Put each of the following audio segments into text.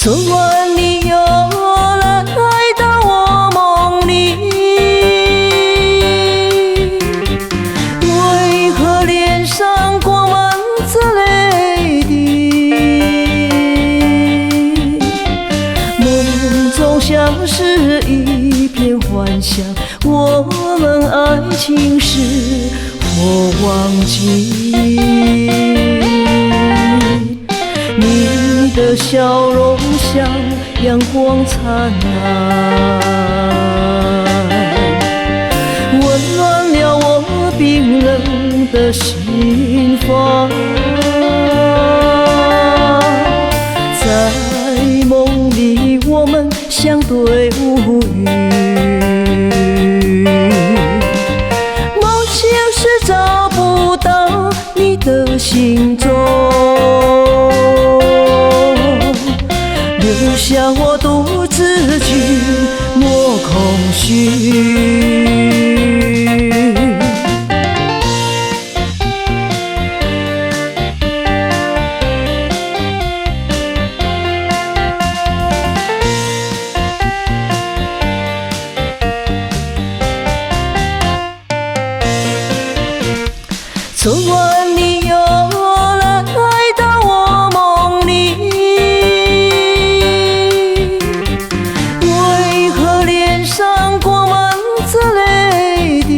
昨晚你又来到我梦里，为何脸上挂满着泪滴？梦中像是一片幻想，我们爱情时我忘记。你的笑容像阳光灿烂，温暖了我冰冷的心房。在梦里我们相对无语，梦醒时找不到你的行踪，留下我独自去摸空虚。昨晚你又来到我梦里，为何脸上挂满着泪滴？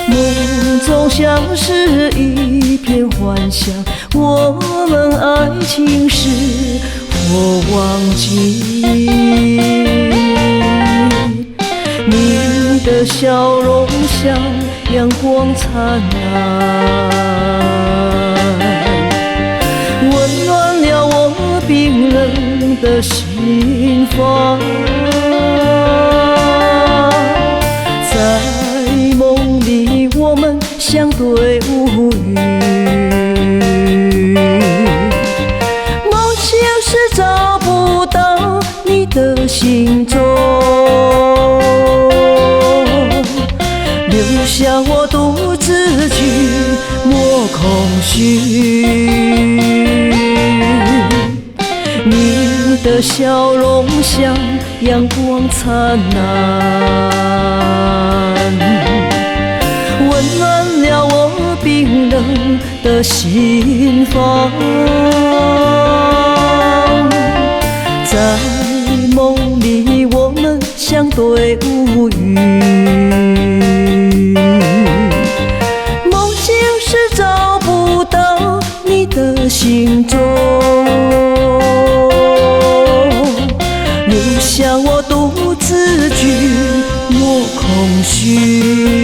梦中像是一片幻想，我们爱情时我忘记。你的笑容像阳光灿烂，温暖了我冰冷的心房。在梦里我们相对无语，梦醒时找不到你的行踪，留下我独自去摸空虚。你的笑容像阳光灿烂，温暖了我冰冷的心房。在梦里我们相对无语，梦醒时找不到你的行踪，留下我独自去摸空虚。